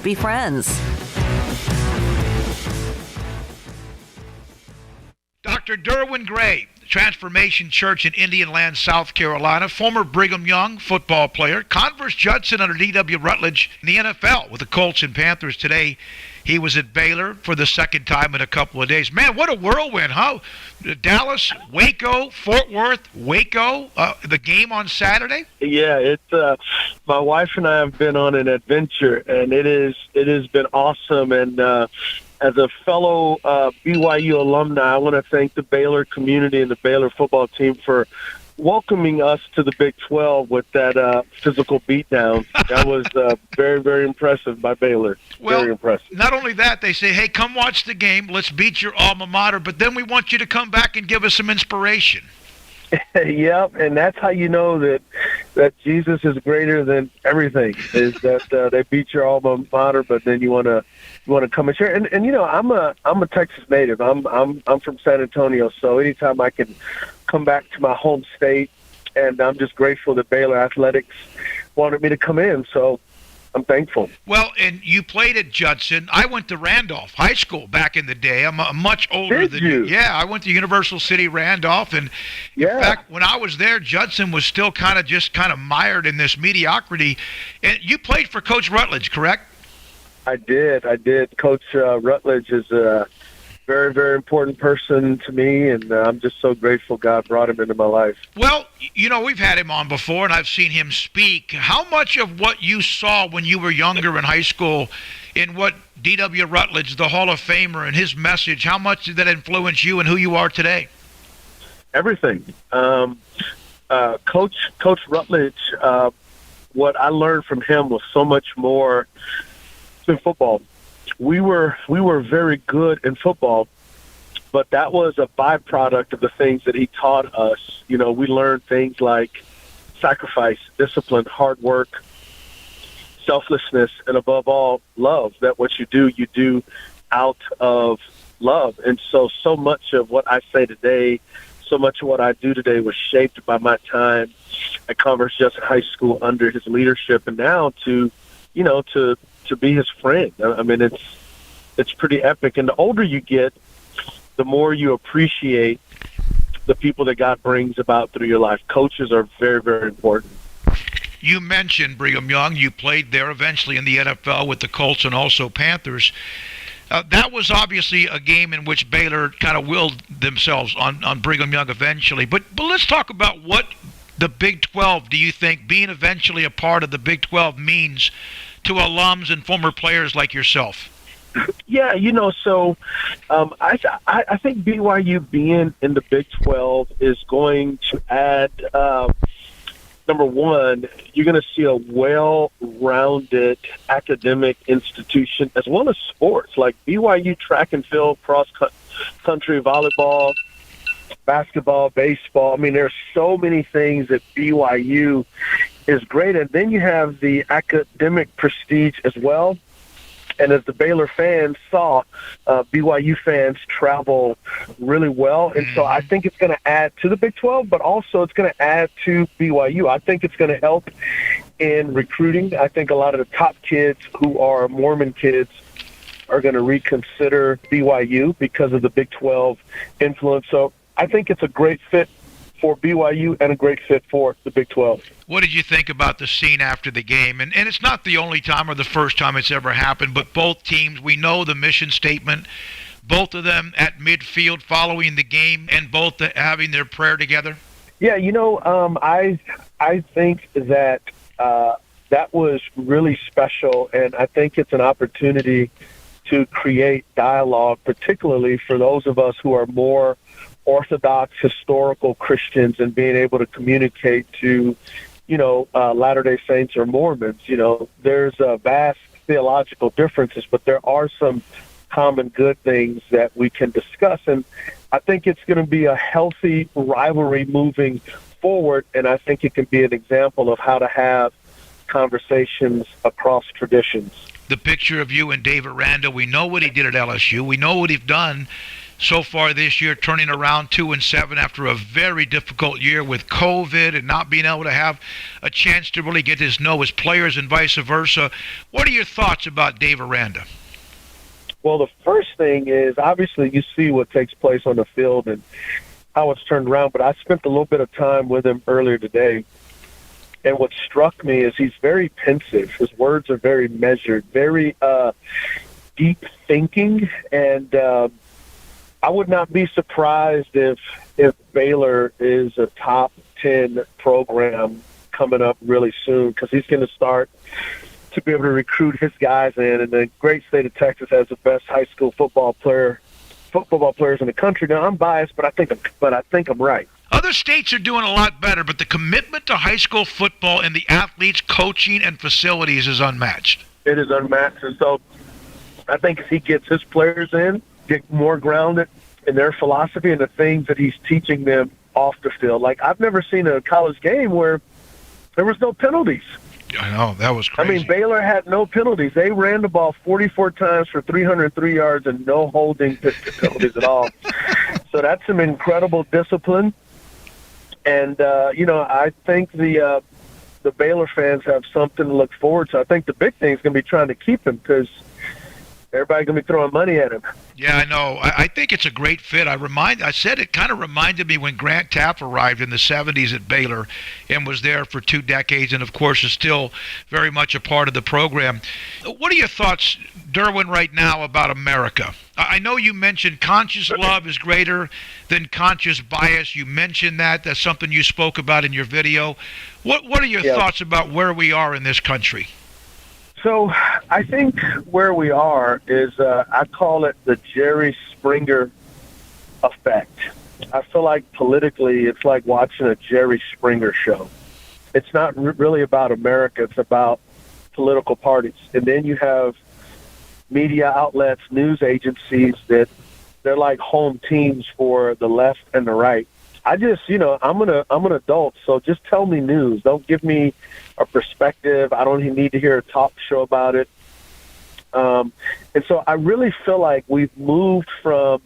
be friends. Dr. Derwin Gray, Transformation Church in Indian Land, South Carolina, former Brigham Young football player, Converse Judson under D.W. Rutledge in the NFL with the Colts and Panthers. Today, he was at Baylor for the second time in a couple of days. Man, what a whirlwind, huh? Dallas, Waco, Fort Worth, Waco, the game on Saturday? Yeah, it's my wife and I have been on an adventure, and it has been awesome. And as a fellow BYU alumni, I want to thank the Baylor community and the Baylor football team for welcoming us to the Big 12 with that physical beatdown. That was very, very impressive by Baylor. Well, very impressive. Not only that, they say, hey, come watch the game. Let's beat your alma mater. But then we want you to come back and give us some inspiration. Yep, and that's how you know that Jesus is greater than everything. Is that they beat your alma mater, but then you want to come and share. And you know, I'm a Texas native. I'm from San Antonio, so anytime I can come back to my home state, and I'm just grateful that Baylor Athletics wanted me to come in. So I'm thankful. Well, and you played at Judson. I went to Randolph High School back in the day. I'm much older than you. Yeah, I went to Universal City Randolph, and in fact, when I was there, Judson was still kind of mired in this mediocrity. And you played for Coach Rutledge, correct? I did. Coach Rutledge is a very, very important person to me, and I'm just so grateful God brought him into my life. Well, you know, we've had him on before, and I've seen him speak. How much of what you saw when you were younger in high school in what D.W. Rutledge, the Hall of Famer, and his message, how much did that influence you and who you are today? Everything. Coach Rutledge, what I learned from him was so much more than football. We were very good in football, but that was a byproduct of the things that he taught us. You know, we learned things like sacrifice, discipline, hard work, selflessness, and above all, love. That what you do out of love. And so much of what I say today, so much of what I do today was shaped by my time at Converse Judson High School under his leadership, and now to be his friend. I mean, it's pretty epic. And the older you get, the more you appreciate the people that God brings about through your life. Coaches are very, very important. You mentioned Brigham Young. You played there eventually in the NFL with the Colts and also Panthers. That was obviously a game in which Baylor kind of willed themselves on Brigham Young eventually. But let's talk about what the Big 12, do you think, being eventually a part of the Big 12 means to alums and former players like yourself? Yeah, so I think BYU being in the Big 12 is going to add, number one, you're going to see a well-rounded academic institution as well as sports, like BYU track and field, cross-country, volleyball, basketball, baseball. I mean, there's so many things that BYU is great. And then you have the academic prestige as well. And as the Baylor fans saw, BYU fans travel really well. And so I think it's going to add to the Big 12, but also it's going to add to BYU. I think it's going to help in recruiting. I think a lot of the top kids who are Mormon kids are going to reconsider BYU because of the Big 12 influence. So I think it's a great fit for BYU and a great fit for the Big 12. What did you think about the scene after the game? And it's not the only time or the first time it's ever happened, but both teams, we know the mission statement, both of them at midfield following the game and both having their prayer together. Yeah, I think that that was really special, and I think it's an opportunity to create dialogue, particularly for those of us who are more Orthodox historical Christians, and being able to communicate to, Latter-day Saints or Mormons. There's vast theological differences, but there are some common good things that we can discuss. And I think it's going to be a healthy rivalry moving forward, and I think it can be an example of how to have conversations across traditions. The picture of you and David Randall, we know what he did at LSU. We know what he's done so far this year, turning around 2-7 after a very difficult year with COVID and not being able to have a chance to really get to know his players and vice versa. What are your thoughts about Dave Aranda? Well, the first thing is, obviously, you see what takes place on the field and how it's turned around, but I spent a little bit of time with him earlier today, and what struck me is he's very pensive. His words are very measured, very deep thinking, and I would not be surprised if Baylor is a top 10 program coming up really soon, because he's going to start to be able to recruit his guys in. And the great state of Texas has the best high school football players in the country. Now, I'm biased, but I think I'm right. Other states are doing a lot better, but the commitment to high school football and the athletes, coaching, and facilities is unmatched. It is unmatched, and so I think if he gets his players in, get more grounded in their philosophy and the things that he's teaching them off the field. Like, I've never seen a college game where there was no penalties. I know, that was crazy. I mean, Baylor had no penalties. They ran the ball 44 times for 303 yards and no holding penalties at all. So that's some incredible discipline. And, I think the Baylor fans have something to look forward to. I think the big thing is going to be trying to keep him, because everybody's going to be throwing money at him. Yeah, I know. I think it's a great fit. I said it kind of reminded me when Grant Taft arrived in the 70s at Baylor and was there for 2 decades and, of course, is still very much a part of the program. What are your thoughts, Derwin, right now about America? I know you mentioned conscious love is greater than conscious bias. You mentioned that. That's something you spoke about in your video. What are your thoughts about where we are in this country? So I think where we are is, I call it the Jerry Springer effect. I feel like politically it's like watching a Jerry Springer show. It's not really about America. It's about political parties. And then you have media outlets, news agencies that they're like home teams for the left and the right. I just, I'm an adult, so just tell me news. Don't give me a perspective. I don't even need to hear a talk show about it. And so I really feel like we've moved from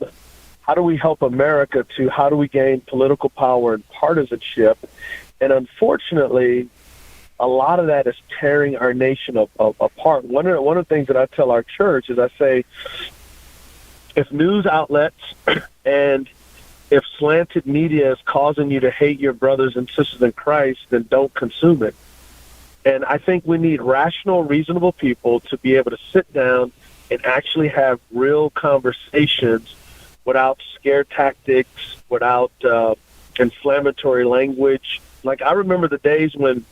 how do we help America to how do we gain political power and partisanship. And unfortunately, a lot of that is tearing our nation apart. One of the things that I tell our church is I say, if news outlets and if slanted media is causing you to hate your brothers and sisters in Christ, then don't consume it. And I think we need rational, reasonable people to be able to sit down and actually have real conversations without scare tactics, without inflammatory language. Like, I remember the days when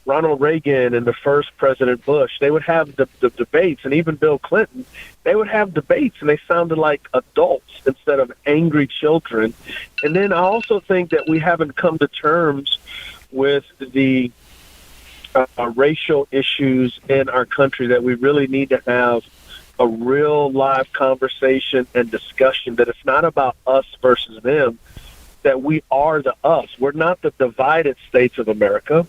Ronald Reagan and the first President Bush, they would have the debates, and even Bill Clinton, they would have debates, and they sounded like adults instead of angry children. And then I also think that we haven't come to terms with the racial issues in our country, that we really need to have a real live conversation and discussion, that it's not about us versus them, that we are the us. We're not the divided states of America.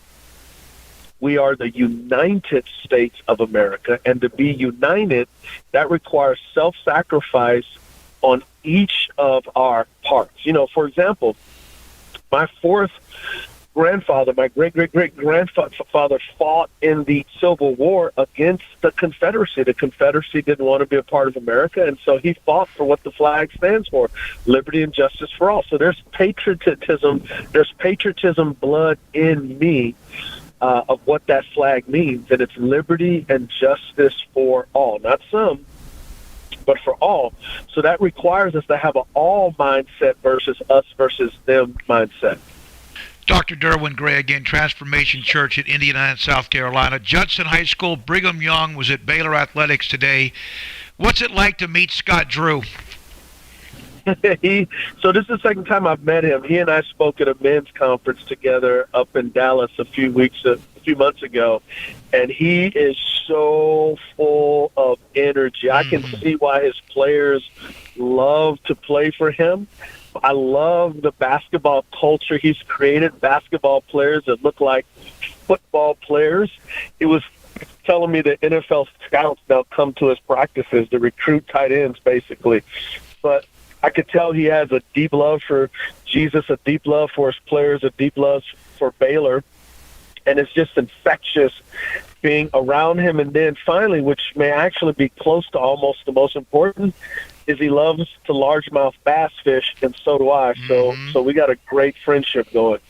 We are the United States of America, and to be united, that requires self-sacrifice on each of our parts. For example, my fourth grandfather, my great-great-great-grandfather fought in the Civil War against the Confederacy. The Confederacy didn't want to be a part of America, and so he fought for what the flag stands for, liberty and justice for all. So there's patriotism blood in me, of what that flag means, and it's liberty and justice for all, not some, but for all. So that requires us to have an all mindset versus us versus them mindset. Dr. Derwin Gray again, Transformation Church at Indiana, South Carolina. Judson High School, Brigham Young was at Baylor Athletics today. What's it like to meet Scott Drew? So this is the second time I've met him. He and I spoke at a men's conference together up in Dallas a few months ago, and he is so full of energy. I can see why his players love to play for him. I love the basketball culture he's created, basketball players that look like football players. He was telling me that NFL scouts now come to his practices to recruit tight ends, basically. But I could tell he has a deep love for Jesus, a deep love for his players, a deep love for Baylor. And it's just infectious being around him. And then finally, which may actually be close to almost the most important, is he loves to largemouth bass fish, and so do I. So we got a great friendship going.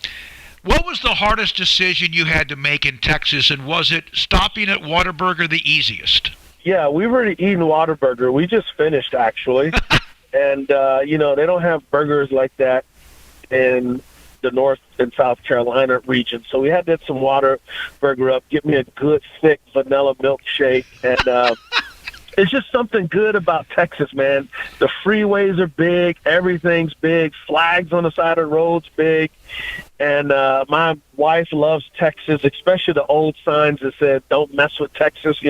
What was the hardest decision you had to make in Texas, and was it stopping at Whataburger the easiest? Yeah, we've already eaten Whataburger. We just finished, actually. And, they don't have burgers like that in the North and South Carolina region. So we had to get some Whataburger up, get me a good, thick vanilla milkshake, and it's just something good about Texas, man. The freeways are big. Everything's big. Flags on the side of the road's big. And my wife loves Texas, especially the old signs that said, don't mess with Texas.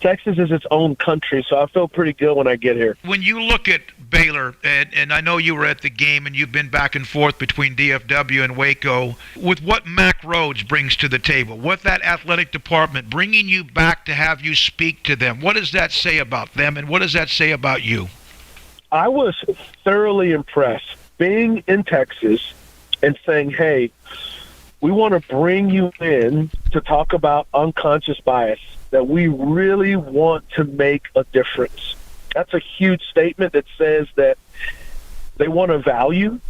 Texas is its own country, so I feel pretty good when I get here. When you look at Baylor, and I know you were at the game and you've been back and forth between DFW and Waco, with what Mac Rhodes brings to the table, what that athletic department bringing you back to have you speak to them, what does that say about them, and what does that say about you? I was thoroughly impressed being in Texas and saying, hey, we want to bring you in to talk about unconscious bias, that we really want to make a difference. That's a huge statement that says that they want to value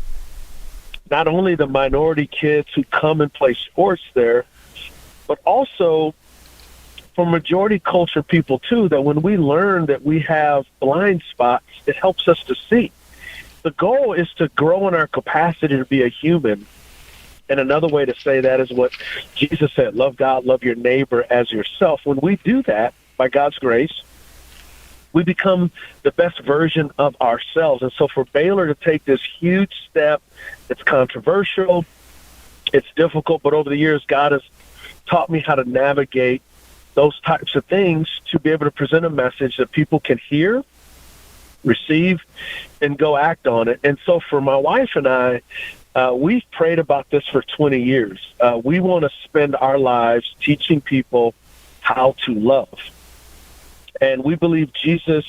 not only the minority kids who come and play sports there, but also for majority culture people too, that when we learn that we have blind spots, it helps us to see. The goal is to grow in our capacity to be a human. And another way to say that is what Jesus said, love God, love your neighbor as yourself. When we do that, by God's grace, we become the best version of ourselves. And so for Baylor to take this huge step, it's controversial, it's difficult, but over the years, God has taught me how to navigate those types of things to be able to present a message that people can hear, receive, and go act on it. And so for my wife and I, we've prayed about this for 20 years. We want to spend our lives teaching people how to love. And we believe Jesus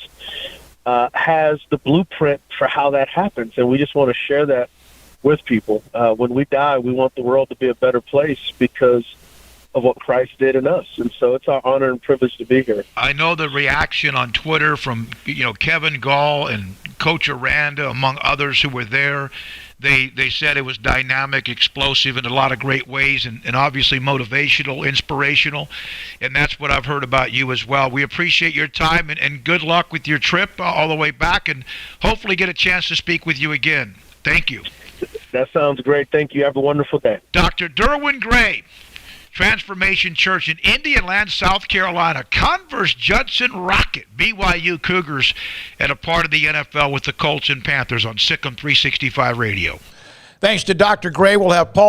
has the blueprint for how that happens, and we just want to share that with people. When we die, we want the world to be a better place because of what Christ did in us. And so it's our honor and privilege to be here. I know the reaction on Twitter from Kevin Gall and Coach Aranda, among others who were there. They said it was dynamic, explosive in a lot of great ways, and obviously motivational, inspirational. And that's what I've heard about you as well. We appreciate your time, and good luck with your trip all the way back, and hopefully get a chance to speak with you again. Thank you. That sounds great. Thank you. Have a wonderful day. Dr. Derwin Gray, Transformation Church in Indian Land, South Carolina. Converse Judson Rocket, BYU Cougars, and a part of the NFL with the Colts and Panthers on Sikkim 365 Radio. Thanks to Dr. Gray. We'll have Paul